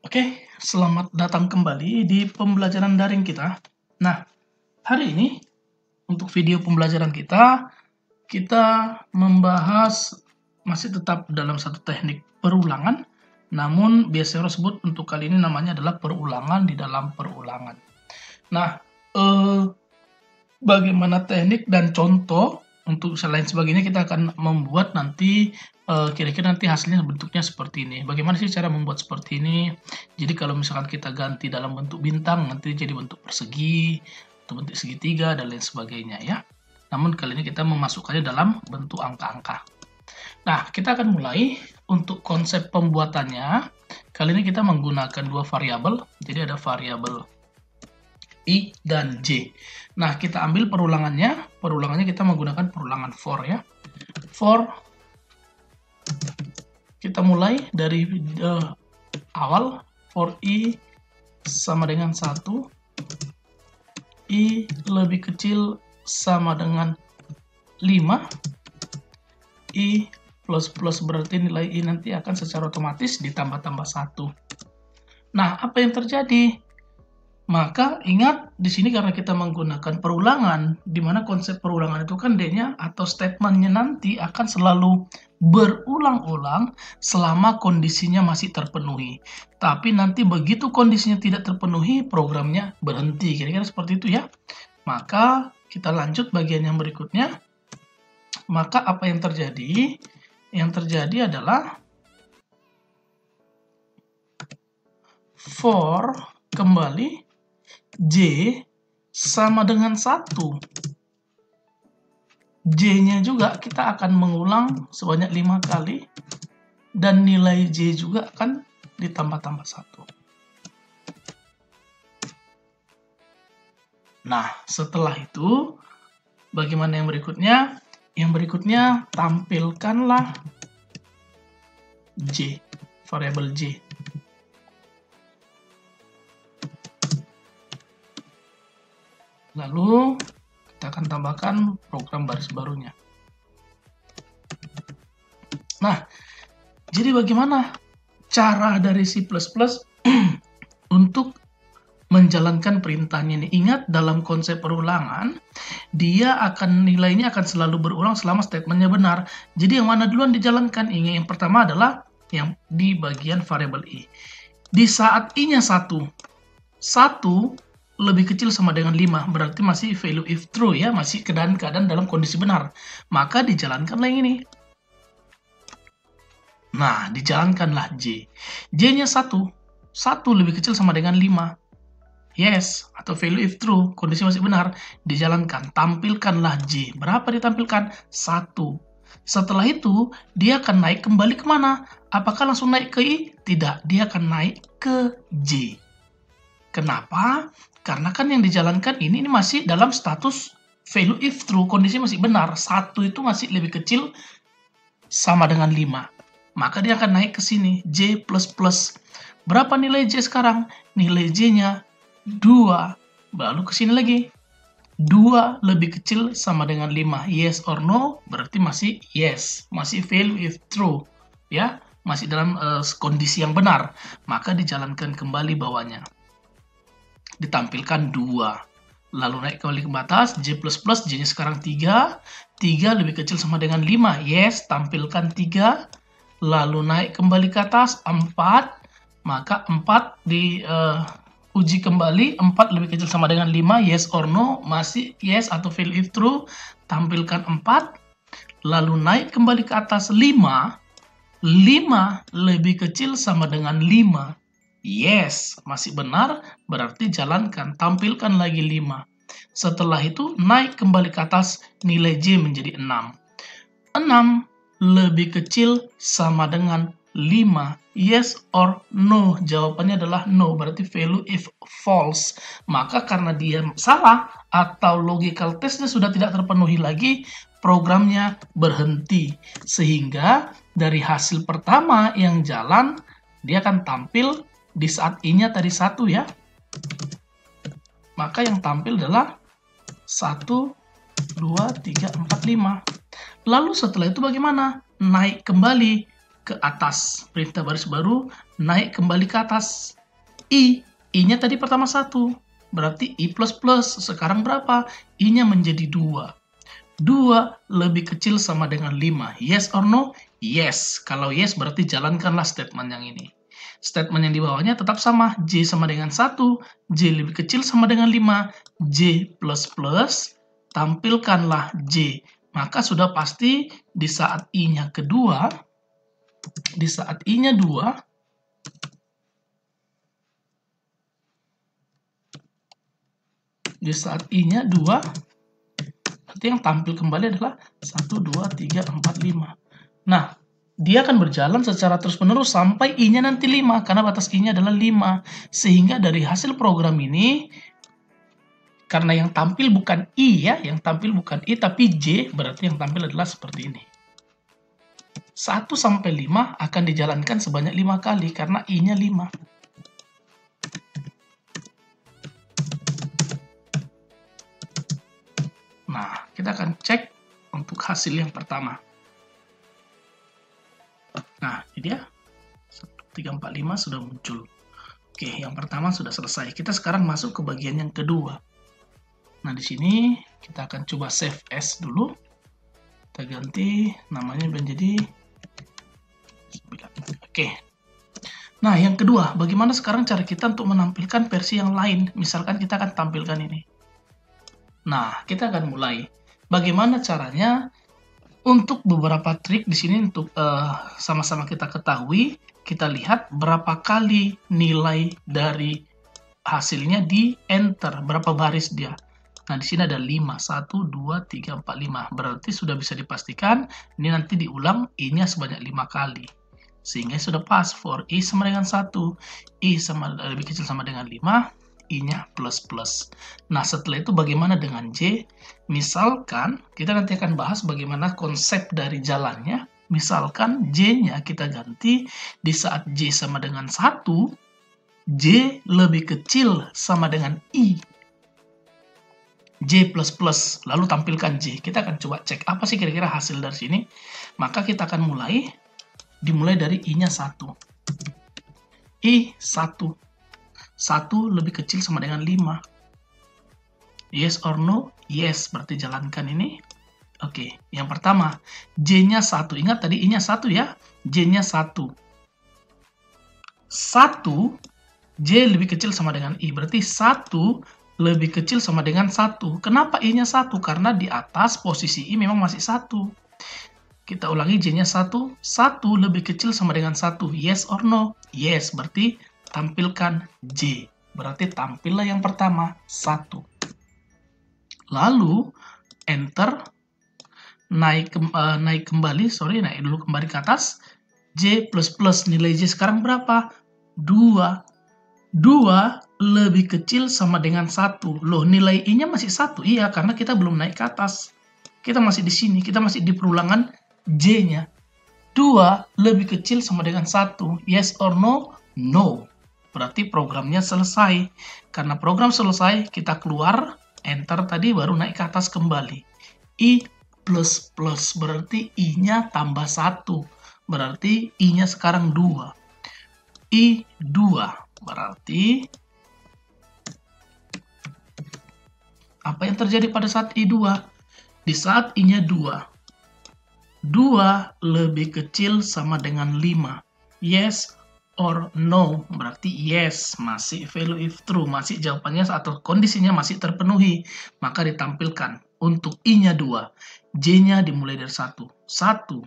Oke, selamat datang kembali di pembelajaran daring kita. Nah, hari ini untuk video pembelajaran kita membahas masih tetap dalam satu teknik perulangan, namun biasanya orang sebut untuk kali ini namanya adalah perulangan di dalam perulangan. Nah, bagaimana teknik dan contoh untuk selain sebagainya kita akan membuat nanti kira-kira nanti hasilnya bentuknya seperti ini. Bagaimana sih cara membuat seperti ini? Jadi kalau misalkan kita ganti dalam bentuk bintang, nanti jadi bentuk persegi, atau bentuk segitiga, dan lain sebagainya ya. Namun kali ini kita memasukkannya dalam bentuk angka-angka. Nah, kita akan mulai untuk konsep pembuatannya. Kali ini kita menggunakan dua variabel. Jadi ada variabel I dan J. Nah, kita ambil perulangannya. Perulangannya kita menggunakan perulangan for ya. For kita mulai dari awal. For I sama dengan 1. I lebih kecil sama dengan 5. I plus berarti nilai I nanti akan secara otomatis ditambah-tambah 1. Nah, apa yang terjadi? Maka ingat di sini karena kita menggunakan perulangan, di mana konsep perulangan itu kan D-nya atau statementnya nanti akan selalu berulang-ulang selama kondisinya masih terpenuhi. Tapi nanti begitu kondisinya tidak terpenuhi, programnya berhenti. Kira-kira seperti itu ya. Maka kita lanjut bagian yang berikutnya. Maka apa yang terjadi? Yang terjadi adalah for kembali J sama dengan 1. J-nya juga kita akan mengulang sebanyak 5 kali. Dan nilai J juga akan ditambah-tambah 1. Nah, setelah itu, bagaimana yang berikutnya? Yang berikutnya, tampilkanlah J, variabel J. Lalu kita akan tambahkan program baris barunya. Nah, jadi bagaimana cara dari C++ untuk menjalankan perintahnya ini? Ingat, dalam konsep perulangan, nilainya akan selalu berulang selama statementnya benar. Jadi yang mana duluan dijalankan? Yang pertama adalah yang di bagian variabel I. Di saat I-nya 1 lebih kecil sama dengan 5, berarti masih value if true ya, masih keadaan dalam kondisi benar. Maka dijalankanlah yang ini. Nah, dijalankanlah J. J-nya 1 lebih kecil sama dengan 5. Yes, atau value if true, kondisi masih benar. Dijalankan, tampilkanlah J. Berapa ditampilkan? 1. Setelah itu, dia akan naik kembali kemana? Apakah langsung naik ke I? Tidak, dia akan naik ke J. Kenapa? Karena kan yang dijalankan ini masih dalam status value if true, kondisi masih benar. 1 itu masih lebih kecil sama dengan 5. Maka dia akan naik ke sini, J++. Berapa nilai J sekarang? Nilai J-nya 2. Lalu ke sini lagi. 2 lebih kecil sama dengan 5. Yes or no? Berarti masih yes. Masih value if true. Ya, masih dalam kondisi yang benar. Maka dijalankan kembali bawahnya. Ditampilkan 2. Lalu naik kembali ke atas, J++, J-nya sekarang 3. 3 lebih kecil sama dengan 5. Yes, tampilkan 3. Lalu naik kembali ke atas, 4. Maka 4 uji kembali, 4 lebih kecil sama dengan 5. Yes or no? Masih yes atau value if true. Tampilkan 4. Lalu naik kembali ke atas, 5. 5 lebih kecil sama dengan 5. Yes, masih benar, berarti jalankan, tampilkan lagi 5. Setelah itu, naik kembali ke atas, nilai J menjadi 6. 6 lebih kecil sama dengan 5. Yes or no? Jawabannya adalah no, berarti value if false. Maka karena dia salah atau logical testnya sudah tidak terpenuhi lagi, programnya berhenti. Sehingga dari hasil pertama yang jalan, dia akan tampil di saat I-nya tadi 1 ya. Maka yang tampil adalah 1, 2, 3, 4, 5. Lalu setelah itu bagaimana? Naik kembali ke atas. Perintah baris baru, naik kembali ke atas. I-nya tadi pertama 1. Berarti I++. Sekarang berapa? I-nya menjadi 2. 2 lebih kecil sama dengan 5. Yes or no? Yes. Kalau yes berarti jalankanlah statement yang ini. Statement yang di bawahnya tetap sama. J sama dengan 1. J lebih kecil sama dengan 5. J++. Tampilkanlah J. Maka sudah pasti di saat I-nya kedua, di saat I-nya 2, di saat I-nya 2, nanti yang tampil kembali adalah 1, 2, 3, 4, 5. Nah, dia akan berjalan secara terus-menerus sampai I-nya nanti 5, karena batas I-nya adalah 5. Sehingga dari hasil program ini, karena yang tampil bukan I ya, yang tampil bukan I tapi J, berarti yang tampil adalah seperti ini. 1 sampai 5 akan dijalankan sebanyak 5 kali, karena I-nya 5. Nah, kita akan cek untuk hasil yang pertama. Nah, ini dia. 1, 3, 4, 5 sudah muncul. Oke, yang pertama sudah selesai. Kita sekarang masuk ke bagian yang kedua. Nah, di sini kita akan coba save as dulu. Kita ganti namanya menjadi 9. Oke. Nah, yang kedua, bagaimana sekarang cara kita untuk menampilkan versi yang lain? Misalkan kita akan tampilkan ini. Nah, kita akan mulai. Bagaimana caranya? Untuk beberapa trik di sini untuk sama-sama kita ketahui, kita lihat berapa kali nilai dari hasilnya di enter, berapa baris dia. Nah, di sini ada 5, 1, 2, 3, 4, 5. Berarti sudah bisa dipastikan ini nanti diulang I-nya sebanyak 5 kali. Sehingga sudah pas. For I sama dengan 1, I sama lebih kecil sama dengan 5, I-nya plus. Nah, setelah itu bagaimana dengan J? Misalkan, kita nanti akan bahas bagaimana konsep dari jalannya. Misalkan J-nya kita ganti di saat J sama dengan 1, J lebih kecil sama dengan I. J++, lalu tampilkan J. Kita akan coba cek apa sih kira-kira hasil dari sini. Maka kita akan dimulai dari I-nya 1. I 1. 1 lebih kecil sama dengan 5. Yes or no? Yes, berarti jalankan ini. Oke, yang pertama, J-nya 1. Ingat tadi I-nya 1 ya. J-nya 1. 1, J lebih kecil sama dengan I. Berarti 1 lebih kecil sama dengan 1. Kenapa I-nya 1? Karena di atas posisi I memang masih 1. Kita ulangi, J-nya 1. 1 lebih kecil sama dengan 1. Yes or no? Yes, berarti tampilkan J. Berarti tampillah yang pertama, 1. Lalu, enter. Naik dulu kembali ke atas. J++, nilai J sekarang berapa? 2. 2 lebih kecil sama dengan 1. Loh, nilai I-nya masih 1. Iya, karena kita belum naik ke atas. Kita masih di sini, kita masih di perulangan J-nya. 2 lebih kecil sama dengan 1. Yes or no? No. Berarti programnya selesai. Karena program selesai, kita keluar, enter tadi, baru naik ke atas kembali. I++, berarti I-nya tambah 1. Berarti I-nya sekarang 2. I 2. Berarti apa yang terjadi pada saat I 2? Di saat I-nya 2. 2 lebih kecil sama dengan 5. Yes or no? Berarti yes, masih value if true, masih jawabannya atau kondisinya masih terpenuhi. Maka ditampilkan untuk I-nya 2, J-nya dimulai dari 1. 1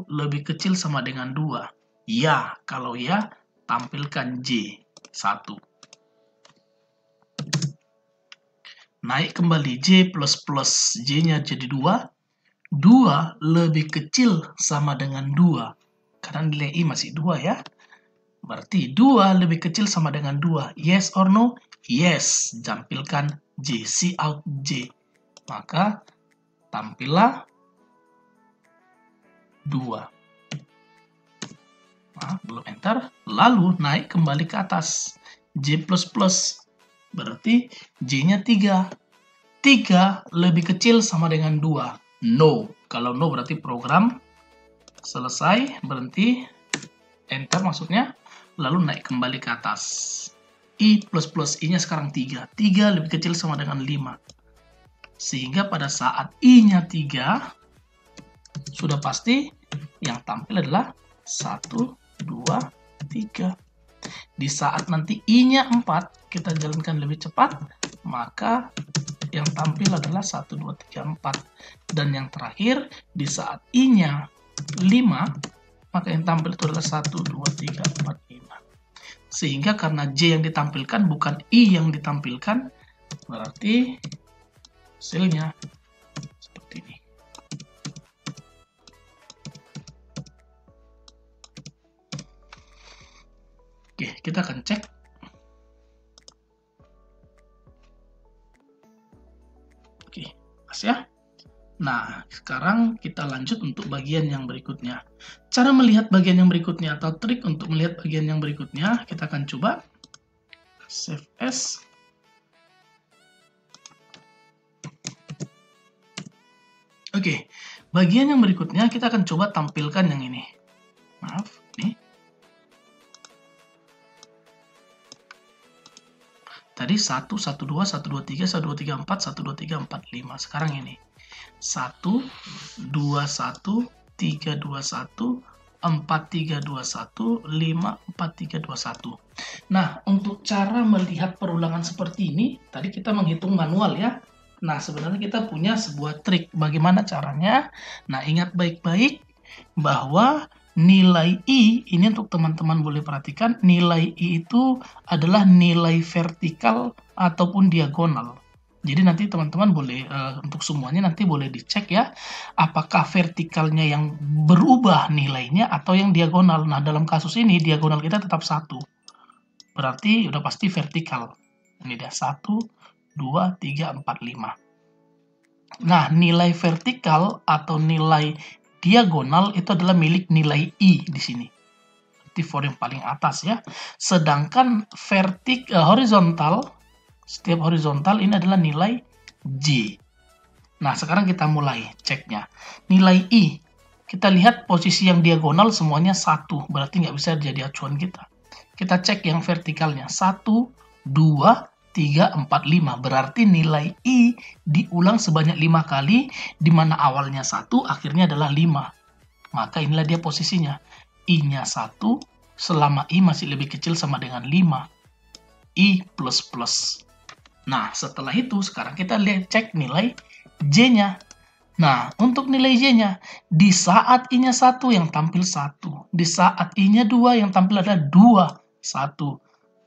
lebih kecil sama dengan 2. Ya, kalau ya, tampilkan J 1. Naik kembali J++, J-nya jadi 2. 2 lebih kecil sama dengan 2. Karena nilai I masih 2 ya. Berarti 2 lebih kecil sama dengan 2. Yes or no? Yes. Tampilkan J. See out J. Maka tampillah 2. Nah, belum enter. Lalu naik kembali ke atas. J++. Berarti J-nya 3. 3 lebih kecil sama dengan 2. No. Kalau no berarti program selesai, berhenti, enter maksudnya. lalu naik kembali ke atas. I plus I-nya sekarang 3. 3 lebih kecil sama dengan 5. Sehingga pada saat I-nya 3, sudah pasti yang tampil adalah 1, 2, 3. Di saat nanti I-nya 4, kita jalankan lebih cepat, maka yang tampil adalah 1, 2, 3, 4. Dan yang terakhir, di saat I-nya 5, maka yang tampil itu adalah 1, 2, 3, 4, 5. Sehingga karena J yang ditampilkan bukan I yang ditampilkan, berarti hasilnya seperti ini. Oke, kita akan cek. Oke, pas ya. Nah, sekarang kita lanjut untuk bagian yang berikutnya. Cara melihat bagian yang berikutnya atau trik untuk melihat bagian yang berikutnya, kita akan coba save as. Oke, bagian yang berikutnya kita akan coba tampilkan yang ini. Maaf, nih. Tadi 1, 1, 2, 1, 2, 3, 1, 2, 3, 4, 1, 2, 3, 4, 5. Sekarang ini. 1, 2, 1, 3, 2, 1, 4, 3, 2, 1, 5, 4, 3, 2, 1. Nah, untuk cara melihat perulangan seperti ini, tadi kita menghitung manual ya. Nah, sebenarnya kita punya sebuah trik. Bagaimana caranya? Nah, ingat baik-baik bahwa nilai I, ini untuk teman-teman boleh perhatikan, nilai I itu adalah nilai vertikal ataupun diagonal. Jadi nanti teman-teman boleh, untuk semuanya nanti boleh dicek ya, apakah vertikalnya yang berubah nilainya atau yang diagonal. Nah, dalam kasus ini diagonal kita tetap 1. Berarti udah pasti vertikal. Ini dia 1, 2, 3, 4, 5. Nah, nilai vertikal atau nilai diagonal itu adalah milik nilai I di sini. Berarti for yang paling atas ya. Sedangkan horizontal, setiap horizontal ini adalah nilai J. Nah, sekarang kita mulai ceknya. Nilai I, kita lihat posisi yang diagonal semuanya 1, berarti nggak bisa jadi acuan kita. Kita cek yang vertikalnya, 1, 2, 3, 4, 5. Berarti nilai I diulang sebanyak 5 kali, di mana awalnya 1, akhirnya adalah 5. Maka inilah dia posisinya. I-nya 1, selama I masih lebih kecil sama dengan 5. I plus plus. Nah, setelah itu sekarang kita lihat cek nilai J-nya. Nah, untuk nilai J-nya, di saat I-nya 1 yang tampil 1. Di saat I-nya 2 yang tampil adalah 2, 1.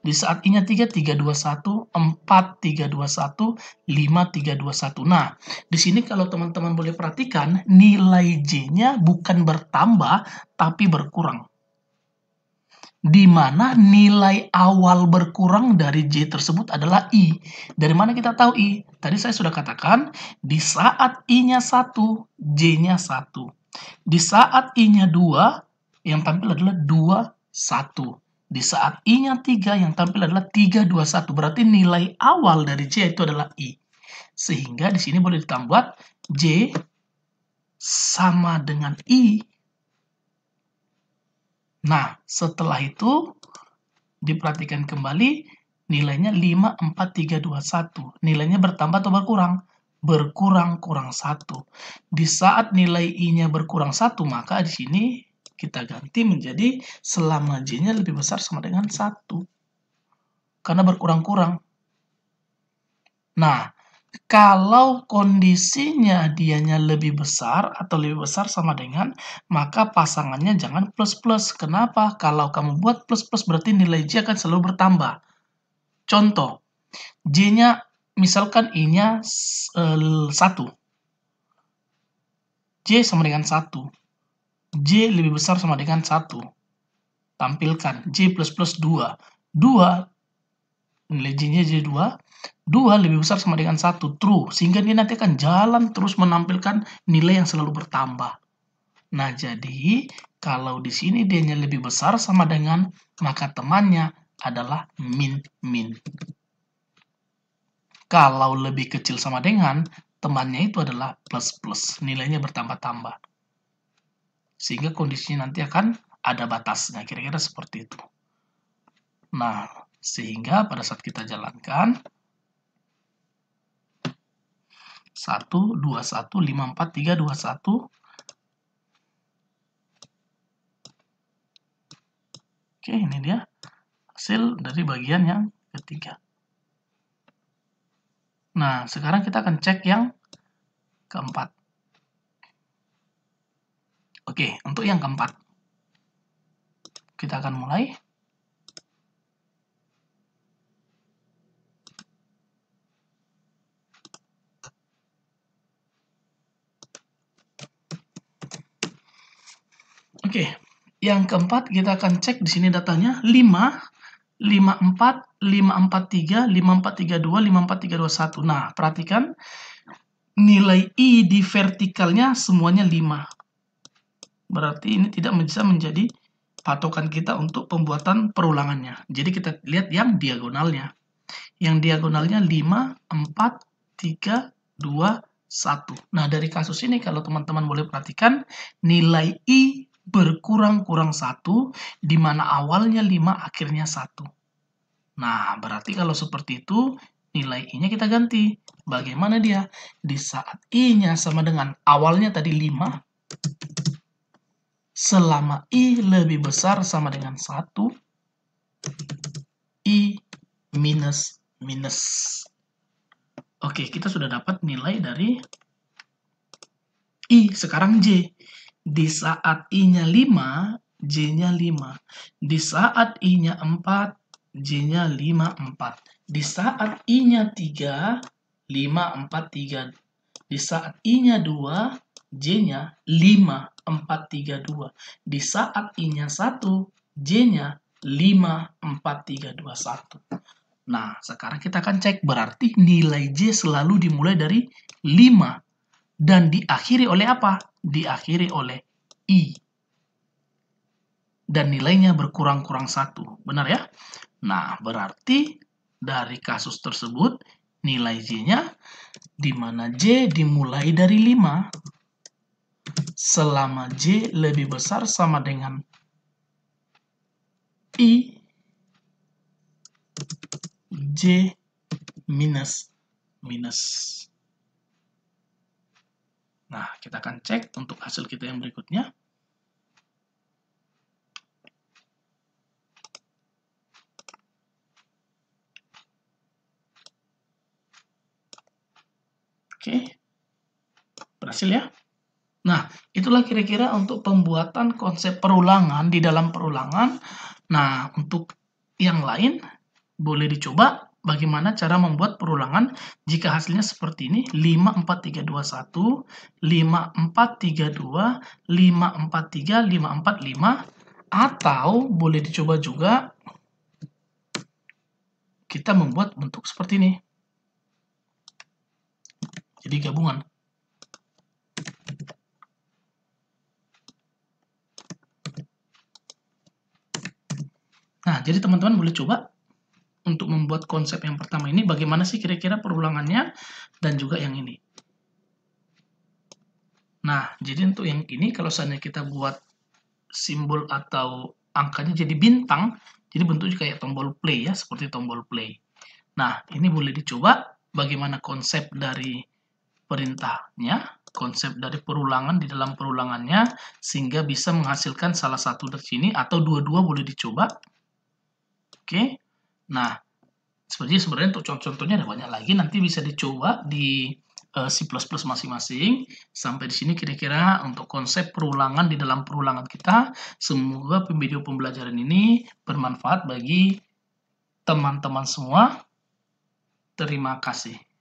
Di saat I-nya 3, 3, 2, 1, 4, 3, 2, 1, 5, 3, 2, 1. Nah, di sini kalau teman-teman boleh perhatikan, nilai J-nya bukan bertambah, tapi berkurang. Di mana nilai awal berkurang dari J tersebut adalah I. Dari mana kita tahu I? Tadi saya sudah katakan, di saat I-nya 1, J-nya 1. Di saat I-nya 2, yang tampil adalah 2, 1. Di saat I-nya 3, yang tampil adalah 3, 2, 1. Berarti nilai awal dari J itu adalah I. Sehingga di sini boleh ditambah J sama dengan I. Nah, setelah itu diperhatikan kembali nilainya 5, 4, 3, 2, 1. Nilainya bertambah atau berkurang? Berkurang, kurang 1. Di saat nilai I-nya berkurang 1, maka di sini kita ganti menjadi selama J-nya lebih besar sama dengan 1. Karena berkurang-kurang. Nah, kalau kondisinya dianya lebih besar atau lebih besar sama dengan, maka pasangannya jangan plus-plus. Kenapa? Kalau kamu buat plus-plus berarti nilai J akan selalu bertambah. Contoh, J-nya misalkan I-nya 1. J sama dengan 1. J lebih besar sama dengan 1. Tampilkan J plus plus 2. 2, nilai J-nya jadi 2. 2 lebih besar sama dengan 1. True. Sehingga dia nanti akan jalan terus menampilkan nilai yang selalu bertambah. Nah, jadi kalau di sini D-nya lebih besar sama dengan, maka temannya adalah min-min. Kalau lebih kecil sama dengan, temannya itu adalah plus-plus. Nilainya bertambah-tambah. Sehingga kondisinya nanti akan ada batasnya, kira-kira seperti itu. Nah, sehingga pada saat kita jalankan 1, 21, 5, 4, 3, 2, 1. Oke, ini dia hasil dari bagian yang ketiga. Nah, sekarang kita akan cek yang keempat. Oke, untuk yang keempat, kita akan mulai. Oke, yang keempat kita akan cek di sini datanya 5, 54, 543, 5432, 54321. Nah, perhatikan nilai I di vertikalnya semuanya 5. Berarti ini tidak bisa menjadi patokan kita untuk pembuatan perulangannya. Jadi kita lihat yang diagonalnya. Yang diagonalnya 5, 4, 3, 2, 1. Nah, dari kasus ini kalau teman-teman boleh perhatikan, nilai I berkurang-kurang 1, di mana awalnya 5, akhirnya 1. Nah, berarti kalau seperti itu, nilai I-nya kita ganti. Bagaimana dia? Di saat I-nya sama dengan awalnya tadi 5, selama I lebih besar sama dengan 1, I minus minus. Oke, kita sudah dapat nilai dari I. Sekarang J. Di saat I-nya 5, J-nya 5. Di saat I-nya 4, J-nya 5, 4. Di saat I-nya 3, 5, 4, 3. Di saat I-nya 2, J-nya 5, 4, 3, 2. Di saat I-nya 1, J-nya 5, 4, 3, 2, 1. Nah, sekarang kita akan cek, berarti nilai J selalu dimulai dari 5. Dan diakhiri oleh apa? Diakhiri oleh I. Dan nilainya berkurang-kurang 1. Benar ya? Nah, berarti dari kasus tersebut, nilai J-nya, di mana J dimulai dari 5, selama J lebih besar sama dengan I, J minus minus. Nah, kita akan cek untuk hasil kita yang berikutnya. Oke, berhasil ya. Nah, itulah kira-kira untuk pembuatan konsep perulangan di dalam perulangan. Nah, untuk yang lain, boleh dicoba bagaimana cara membuat perulangan jika hasilnya seperti ini. 5, 4, 3, 2, 1, 5, 4, 3, 2, 5, 4, 3, 5, 4, 5. Atau boleh dicoba juga kita membuat bentuk seperti ini. Jadi gabungan. Nah, jadi teman-teman boleh coba untuk membuat konsep yang pertama ini, bagaimana sih kira-kira perulangannya, dan juga yang ini. Nah, jadi untuk yang ini, kalau seandainya kita buat simbol atau angkanya jadi bintang, jadi bentuknya kayak tombol play ya, seperti tombol play. Nah, ini boleh dicoba bagaimana konsep dari perintahnya, konsep dari perulangan di dalam perulangannya, sehingga bisa menghasilkan salah satu dari sini, atau dua-dua boleh dicoba. Oke, nah, sebenarnya untuk contoh-contohnya ada banyak lagi, nanti bisa dicoba di C++ masing-masing. Sampai di sini kira-kira untuk konsep perulangan di dalam perulangan kita. Semoga video pembelajaran ini bermanfaat bagi teman-teman semua. Terima kasih.